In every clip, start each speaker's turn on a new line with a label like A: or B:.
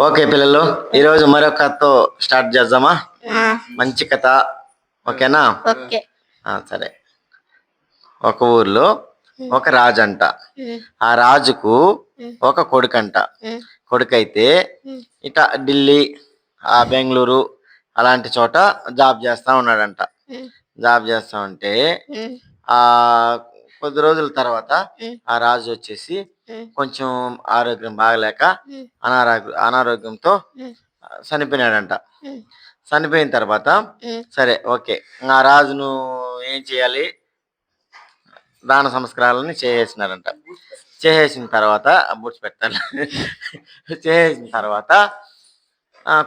A: Okay పిల్లలు, ఈరోజు మరొక కథతో స్టార్ట్ చేద్దామా? మంచి కథ, ఓకేనా?
B: ఓకే.
A: సరే. ఒక ఊర్లో ఒక రాజు అంట. ఆ రాజుకు ఒక కొడుకంట. కొడుకైతే ఇట ఢిల్లీ, బెంగళూరు అలాంటి చోట జాబ్ చేస్తా ఉన్నాడంట. జాబ్ చేస్తా ఉంటే ఆ కొద్ది రోజుల తర్వాత ఆ రాజు వచ్చేసి కొంచెం ఆరోగ్యం బాగలేక అనారోగ్యంతో చనిపోయినాడంట. చనిపోయిన తర్వాత సరే ఓకే, ఆ రాజును ఏం చేయాలి, దాన సంస్కారాలని చేసేసినారంట. చేసేసిన తర్వాత బుడ్స్ పెట్టాలి. చేసేసిన తర్వాత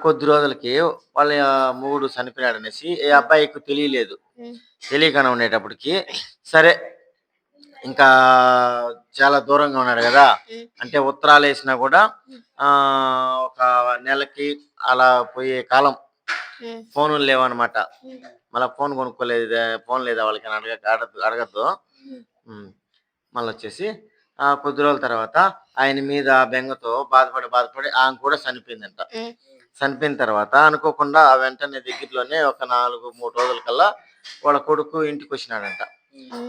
A: కొద్ది రోజులకి వాళ్ళ మొగుడు చనిపోయాడు అనేసి ఈ అబ్బాయికి తెలియలేదు. తెలియకుండా ఉండేటప్పటికి సరే ఇంకా చాలా దూరంగా ఉన్నాడు కదా, అంటే ఉత్తరాలు వేసినా కూడా ఒక నెలకి అలా పోయే కాలం. ఫోన్లు లేవన్నమాట. మళ్ళీ ఫోన్ కొనుక్కోలేదు, ఫోన్ లేదా వాళ్ళకి అడగద్దు. మళ్ళీ వచ్చేసి కొద్ది రోజుల తర్వాత ఆయన మీద బెంగతో బాధపడి ఆమె కూడా చనిపోయిందంట. చనిపోయిన తర్వాత అనుకోకుండా వెంటనే దగ్గరలోనే ఒక 3 రోజుల కల్లా వాళ్ళ కొడుకు ఇంటికి వచ్చినాడంట.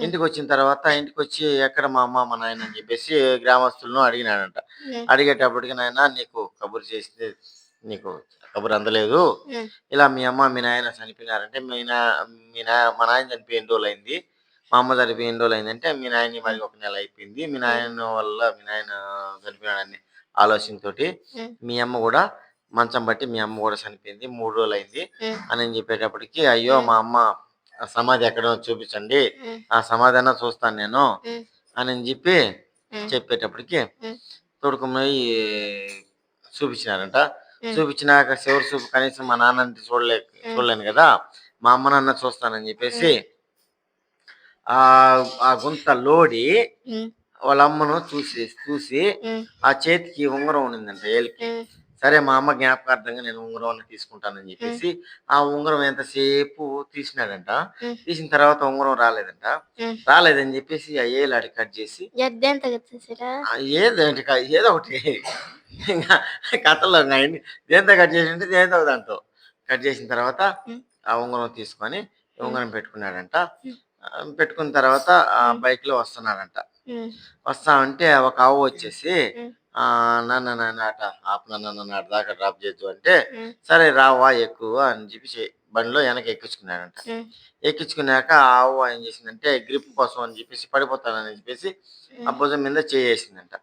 A: ఇంటికి వచ్చిన తర్వాత ఇంటికి వచ్చి ఎక్కడ మా అమ్మ మా నాయన అని చెప్పేసి గ్రామస్తులను అడిగినాడంట. అడిగేటప్పటికి నాయన నీకు కబురు చేస్తే నీకు కబురు అందలేదు, ఇలా మీ అమ్మ మీ నాయన చనిపోయినారంటే మా నాయన చనిపోయి ఎన్ని రోజులు అయింది, మా అమ్మ చనిపోయి ఎన్ని రోజులు అయిందంటే మీ నాయన మరి 1 నెల అయిపోయింది, మీ నాయన వల్ల మీ నాయన చనిపోయినాడని ఆలోచనతోటి మీ అమ్మ కూడా మంచం బట్టి మీ అమ్మ కూడా చనిపోయింది 3 రోజులు అయింది అని చెప్పేటప్పటికి అయ్యో మా అమ్మ సమాధి ఎక్కడో చూపించండి, ఆ సమాధానం చూస్తాను నేను అని చెప్పి చెప్పేటప్పటికి తోడుకుపోయి చూపించినారంట. చూపించినాక చివరి చూపు కనీసం మా నాన్న చూడలేను కదా, మా అమ్మ నాన్న చూస్తానని చెప్పేసి ఆ గుంత లోడి వాళ్ళ అమ్మను చూసి ఆ చేతికి ఉంగరం ఉన్నిందంట ఏలికి. సరే మా అమ్మ జ్ఞాపకార్థంగా నేను ఉంగరం తీసుకుంటానని చెప్పేసి ఆ ఉంగరం ఎంతసేపు తీసినాడంట. తీసిన తర్వాత ఉంగరం రాలేదని చెప్పేసి ఆ ఏలాడి కట్ చేసి ఏదో ఒకటి ఇంకా కథలో దేంతో కట్ చేసి దేంతో దాంతో కట్ చేసిన తర్వాత ఆ ఉంగరం తీసుకొని ఉంగరం పెట్టుకున్నాడంట. పెట్టుకున్న తర్వాత ఆ బైక్ లో వస్తున్నాడంట. వస్తా ఉంటే ఒక ఆవు వచ్చేసి నాన్న అట ఆపు, నన్ను అటు దాకా డ్రాప్ చేయొద్దు అంటే సరే రావా ఎక్కువ అని చెప్పి బండిలో వెనక ఎక్కించుకున్నాడంట. ఎక్కించుకున్నాక ఆ ఆవు ఏం చేసిందంటే గ్రిప్ కోసం అని చెప్పేసి పడిపోతానని చెప్పేసి ఆ భుజం మీద చేసిందంట.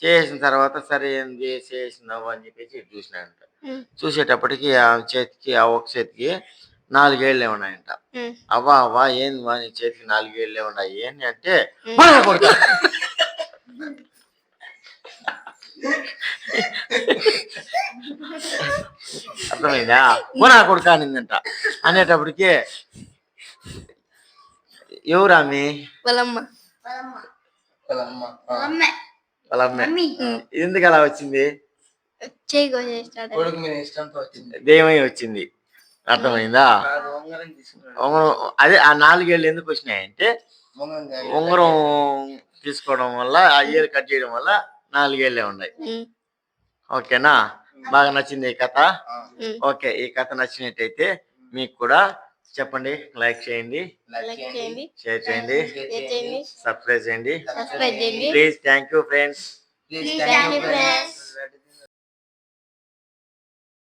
A: చేసిన తర్వాత సరే ఏంది చేసినావు అని చెప్పేసి చూసినాడంట. చూసేటప్పటికి ఆ ఒక చేతికి 4 ఏళ్ళే ఉన్నాయంట. అవ్వా ఏంది నీ చేతికి 4 ఏళ్ళే ఉన్నాయి ఏంటి అంటే అర్థమైందా, నా కొడుకు అనిందంట. అనేటప్పటికి ఎవరామి వాళ్ళ ఎందుకు అలా వచ్చింది, దేవై వచ్చింది. అర్థమైందా? అదే ఆ 4 ఏళ్ళు ఎందుకు వచ్చినాయంటే ఉంగరం తీసుకోవడం వల్ల ఆ ఏళ్ళు కట్ చేయడం వల్ల 4 ఏళ్ళే ఉన్నాయి. ఓకేనా? బాగా నచ్చింది ఈ కథ. ఓకే, ఈ కథ నచ్చినట్టయితే మీకు కూడా చెప్పండి, లైక్ చేయండి, షేర్ చేయండి, సబ్స్క్రైబ్ చేయండి ప్లీజ్. Thank you friends.